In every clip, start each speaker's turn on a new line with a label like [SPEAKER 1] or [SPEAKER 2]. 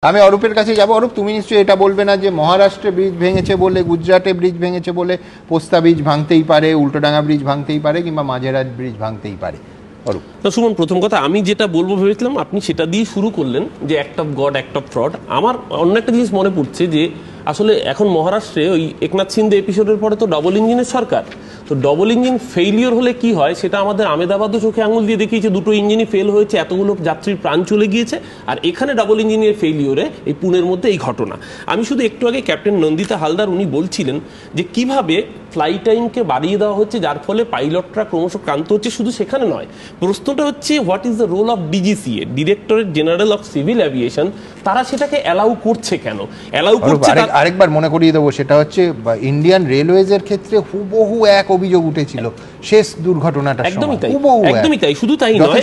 [SPEAKER 1] আমি অরূপের কাছে যাব। অরূপ, তুমি নিশ্চয়ই এটা বলবে না যে মহারাষ্ট্রে ব্রিজ ভেঙেছে বলে, গুজরাটে ব্রিজ ভেঙেছে বলে পোস্তা ব্রিজ ভাঙতেই পারে, উল্টোডাঙ্গা ব্রিজ ভাঙতেই পারে, কিংবা মাঝেরাজ ব্রিজ ভাঙতেই পারে। অরূপ,
[SPEAKER 2] সুমন, প্রথম কথা আমি যেটা বলবো ভেবেছিলাম আপনি সেটা দিয়ে শুরু করলেন যে act of god, act of fraud. আমার অন্য একটা জিনিস মনে পড়ছে যে আসলে এখন মহারাষ্ট্রে ওই একনাথ সিন্ধে এপিসোডের পরে তো ডবল ইঞ্জিনের সরকার। তো ডবল ইঞ্জিন ফেইলিওর হলে কি হয় সেটা আমাদের আমেদাবাদও চোখে আঙুল দিয়ে দেখিয়েছে। দুটো ইঞ্জিনই ফেল হয়েছে, এতগুলো যাত্রীর প্রাণ চলে গিয়েছে। আর এখানে ডাবল ইঞ্জিনের ফেইলিওরে এই পুনের মধ্যে এই ঘটনা। আমি শুধু একটু আগে ক্যাপ্টেন নন্দিতা হালদার উনি বলছিলেন যে কিভাবে ফ্লাইট টাইমকে বাড়িয়ে দেওয়া হচ্ছে, যার ফলে পাইলটরা ক্রমশ ক্লান্ত হচ্ছে। শুধু সেখানে নয়, প্রশ্নটা হচ্ছে what is the role of DGCA, directorate general of civil aviation, তারা সেটাকে অ্যালাউ করছে কেন? অ্যালাউ করছে,
[SPEAKER 1] আরেকবার মনে করিয়ে দেবো, সেটা হচ্ছে ইন্ডিয়ান রেলওয়েজ এর ক্ষেত্রে হুবহু এক অভিযোগ উঠেছিল শেষ দুর্ঘটনাটা।
[SPEAKER 2] একদমই তাই। শুধু তাই নয়,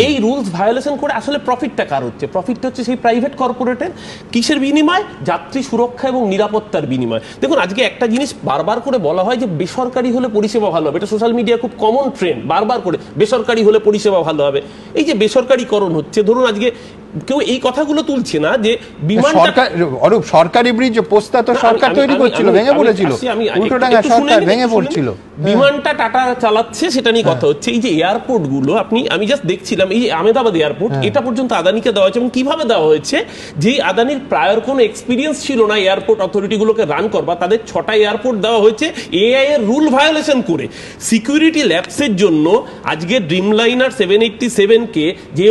[SPEAKER 2] এই রুলস ভায়োলেশন করে আসলে প্রফিটটা কার হচ্ছে? প্রফিটটা হচ্ছে সেই প্রাইভেট কর্পোরেটের। কিসের বিনিময়? যাত্রী সুরক্ষা এবং নিরাপত্তার বিনিময়। দেখুন, আজকে একটা জিনিস বারবার করে বলা হয় যে বেসরকারি হলে পরিষেবা ভালো হবে। এটা সোশ্যাল মিডিয়া খুব কমন ট্রেন্ড, বারবার করে বেসরকারি হলে পরিষেবা ভালো হবে। এই যে বেসরকারিকরণ হচ্ছে, ধরুন আজকে কেউ এই কথাগুলো তুলছে না যে
[SPEAKER 1] সরকারি ব্রিজ পোস্তা তো সরকার তৈরি করছিল, ভেঙে পড়েছিল, উল্টোডাঙ্গা সরকার ভেঙে পড়ছিল,
[SPEAKER 2] বিমানটা টাটা চালাচ্ছে, সেটা নিয়ে কথা হচ্ছে। এই যে এয়ারপোর্ট গুলো আমি জাস্ট দেখছিলাম, এই যে আহমেদাবাদ এয়ারপোর্ট, এটা পর্যন্ত আদানিকে দেওয়া হয়েছে। এবং কিভাবে দেওয়া হয়েছে? যে আদানির প্রায়র কোনো এক্সপিরিয়েন্স ছিল না এয়ারপোর্ট অথরিটি গুলোকে রান করবা, তাদের 6টা এয়ারপোর্ট দেওয়া হয়েছে এআই এর রুল ভায়োলেশন করে। সিকিউরিটি ল্যাপসের জন্য আজকে ড্রিমলাইনার 787 কে যে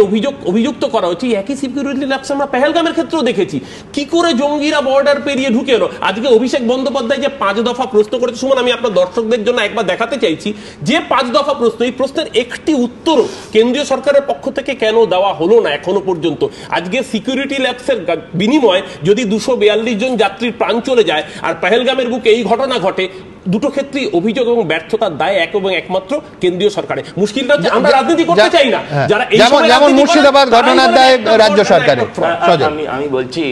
[SPEAKER 2] অভিযুক্ত করা হচ্ছে, একই সিকিউরিটি ল্যাপস আমরা পেহেলগামের ক্ষেত্রেও দেখেছি। কি করে জঙ্গিরা বর্ডার পেরিয়ে ঢুকে এলো? আজকে অভিষেক বন্দ্যোপাধ্যায় যে 5 দফা প্রশ্ন করেছে, সুমন, আমি আপনার দর্শকদের জন্য একবার দেখাতে চাইছি যে 5 দফা প্রশ্ন, এই প্রশ্নের একটি উত্তরও কেন্দ্রীয় সরকারের পক্ষ থেকে কেন দেওয়া হলো না এখনো পর্যন্ত। আজকে সিকিউরিটি ল্যাপসের বিনিময়ে যদি 242 জন যাত্রীর প্রাণ চলে যায় আর পেহেলগামের বুকে এই ঘটনা ঘটে, দুটো ক্ষেত্রেই অভিযোগ এবং ব্যর্থতার দায় এক এবং একমাত্র কেন্দ্রীয় সরকারের। মুশকিলটা হচ্ছে আমরা রাজনীতি করতে চাই না, যারা এই সময়
[SPEAKER 1] যেমন মুর্শিদাবাদ ঘটনার দায় রাজ্য সরকারের।
[SPEAKER 3] আমি বলছি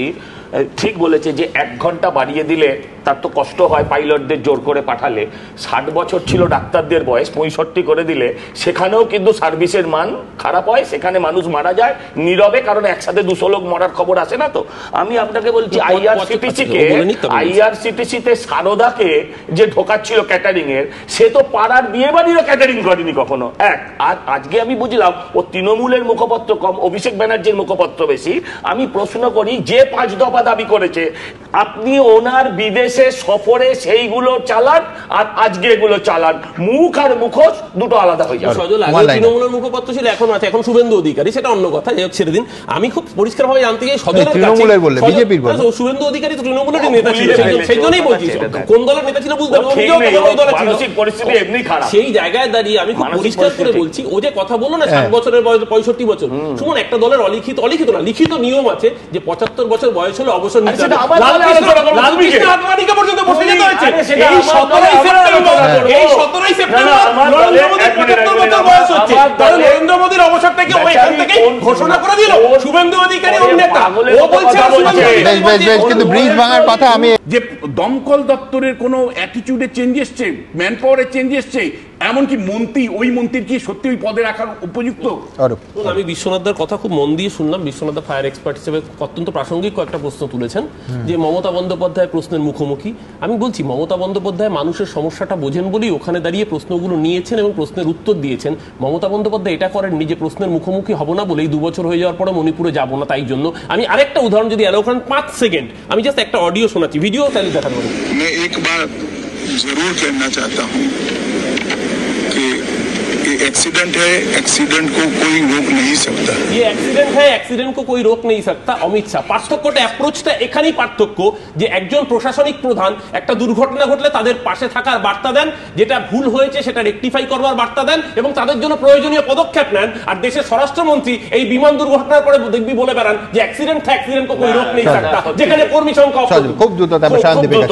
[SPEAKER 3] ঠিক বলেছে যে 1 ঘন্টা বাড়িয়ে দিলে তার তো কষ্ট হয় পাইলটদের জোর করে পাঠালে। 60 বছর ছিল ডাক্তারদের বয়স, 65 করে দিলে সেখানেও কিন্তু সার্ভিসের মান খারাপ হয়, সেখানে মানুষ মারা যায় নীরবে, কারণ একসাথে 200 লোক মরার খবর আসে না। তো আমি আপনাকে বলছি আইআরসিটিসিতে সারদাকে যে ঢোকাচ্ছিল ক্যাটারিং এর, সে তো পাড়ার বিয়ে বাড়িরও ক্যাটারিং করেনি কখনো। আর আজকে আমি বুঝলাম ও তৃণমূলের মুখপত্র কম, অভিষেক ব্যানার্জির মুখপত্র বেশি। আমি প্রশ্ন করি, যে 5 দফা দাবি করেছে, আপনি ওনার বিদেশে সফরে সেইগুলো চালান আর আজকে এগুলো চালান, মুখ আর মুখোশ দুটো আলাদা হয়ে যাবে।
[SPEAKER 2] তৃণমূলের মুখপত্র ছিল, এখন আছে, এখন শুভেন্দু অধিকারী, সেটা অন্য কথা, ছেড়ে দিন। আমি খুব পরিষ্কার ভাবে জানতে চাই,
[SPEAKER 1] তৃণমূলের বললে বিজেপির বলে,
[SPEAKER 2] শুভেন্দু অধিকারী তো তৃণমূলের নেতা ছিল, সেই জন্যই বলছি কোন দলের নেতা ছিল বুঝতে পারবো। সেই জায়গায় দাঁড়িয়ে আমি খুব পরিষ্কার করে বলছি, ও যে কথা বললো না 60 বছরের বয়স, 65 বছর, শুনুন, একটা দলের অলিখিত না লিখিত নিয়ম আছে যে 75 বছর বয়স হলে অবসর নিতে হবে। লালকৃষ্ণ আদবানিকে পর্যন্ত বসে যেতে হয়েছে। এই 17ই সেপ্টেম্বর নরেন্দ্র মোদীর 75 বছর বয়স হচ্ছে, তাহলে নরেন্দ্র মোদীর অবসরটাকে ও এখান থেকে ঘোষণা করে দিল। শুভেন্দু অধিকারী ওর নেতা, ও বলছে
[SPEAKER 1] কিন্তু ব্রিজ ভাঙার কথা। আমি
[SPEAKER 4] যে দমকল দপ্তরের কোনো অ্যাটিটিউডে চেঞ্জ এসছে, ম্যান পাওয়ারের চেঞ্জ এসছে, এমনকি মন্ত্রী, ওই মন্ত্রীর কি সত্যি ওই পদে রাখার উপযুক্ত?
[SPEAKER 2] আমি বিশ্বনাথদার কথা খুব মন দিয়ে শুনলাম। বিশ্বনাথ ফায়ার এক্সপার্ট হিসেবে অত্যন্ত প্রাসঙ্গিক কয়েকটা প্রশ্ন তুলেছেন যে মমতা বন্দ্যোপাধ্যায় প্রশ্নের মুখোমুখি। আমি বলছি, মমতা বন্দ্যোপাধ্যায় মানুষের সমস্যাটা বোঝেন বলেই ওখানে দাঁড়িয়ে প্রশ্নগুলো নিয়েছেন এবং প্রশ্নের উত্তর দিয়েছেন। মমতা বন্দ্যোপাধ্যায় এটা করেননি যে প্রশ্নের মুখোমুখি হব না বলেই 2 বছর হয়ে যাওয়ার পরে মণিপুরে যাবো না তাই জন্য। আমি আরেকটা উদাহরণ যদি অ্যালাউ করেন 5 সেকেন্ড, আমি জাস্ট একটা অডিও শোনাচ্ছি, ভিডিও তাহলে দেখাতে পারি।
[SPEAKER 5] मैं एक बात जरूर कहना चाहता हूं कि ये एक्सीडेंट है, एक्सीडेंट को कोई रोक नहीं सकता।
[SPEAKER 2] ये एक्सीडेंट है, एक्सीडेंट को कोई रोक नहीं सकता। অমিত শাহ, পার্থক্যটা, অ্যাপ্রোচটা এখানেই পার্থক্য, যে একজন প্রশাসনিক প্রধান একটা দুর্ঘটনা ঘটলে তাদের পাশে থাকার বার্তা দেন, যেটা ভুল হয়েছে সেটা রেকটিফাই করবার বার্তা দেন এবং তাদের জন্য প্রয়োজনীয় পদক্ষেপ নেন। আর দেশের স্বরাষ্ট্রমন্ত্রী এই বিমান দুর্ঘটনার পরে দেখবি বলে বেড়ান যে অ্যাক্সিডেন্ট থা, অ্যাক্সিডেন্ট কো কোই রোক নেই सकता, যেখানে কর্মী সংখ্যা
[SPEAKER 1] খুব দ্রুত।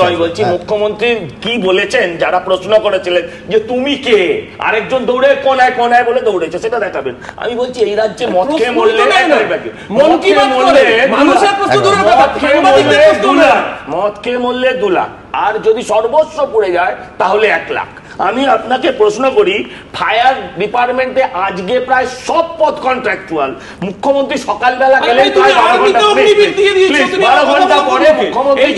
[SPEAKER 3] আমি বলছি, মুখ্যমন্ত্রী কি বলেছেন যারা প্রশ্ন করেছিলেন যে তুমি কে, আরেকজন দৌড়ে কোনায় কোনায় বলে দৌড়েছে, সেটা দেখাবেন। আমি বলছি এই রাজ্যে মদ খেয়ে মরলে মদ খেয়ে মরলে 2 লাখ, আর যদি সর্বস্ব পড়ে যায় তাহলে 1 লাখ। আমি আপনাকে প্রশ্ন করি, ফায়ার ডিপার্টমেন্টে আজকে প্রায় সব পদ কন্ট্রাকচুয়াল। মুখ্যমন্ত্রী সকালবেলা গেলেন প্রায় 12 ঘন্টা পরে মুখ্যমন্ত্রী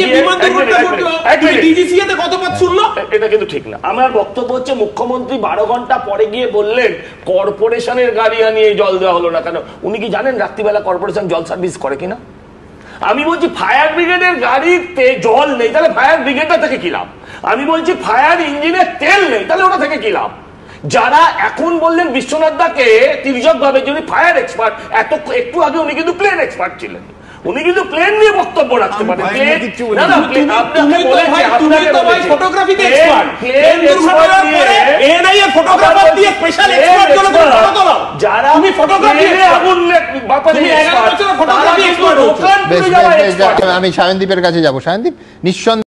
[SPEAKER 3] এটা কিন্তু ঠিক না। আমার বক্তব্য হচ্ছে মুখ্যমন্ত্রী 12 ঘন্টা পরে গিয়ে বললেন কর্পোরেশনের গাড়ি আনিয়ে জল দেওয়া হলো না কেন। উনি কি জানেন রাত্রিবেলা কর্পোরেশন জল সার্ভিস করে কিনা? আমি বলছি ফায়ার ব্রিগেডের গাড়িতে জল নেই, তাহলে ফায়ার ব্রিগেডটা থেকে কি লাভ? আমি বলছি ফায়ার ইঞ্জিনের তেল নেই, তাহলে ওটা থেকে কি লাভ? যারা এখন বললেন বিশ্বনাথ দাকে তির্যক ভাবে যিনি ফায়ার এক্সপার্ট, একটু আগে উনি কিন্তু প্লেন এক্সপার্ট ছিলেন, উনি কিন্তু প্লেন নিয়ে বক্তব্য রাখতে পারেন।
[SPEAKER 1] আমি সায়নদীপের কাছে যাবো। সায়নদীপ, নিঃসন্দেহে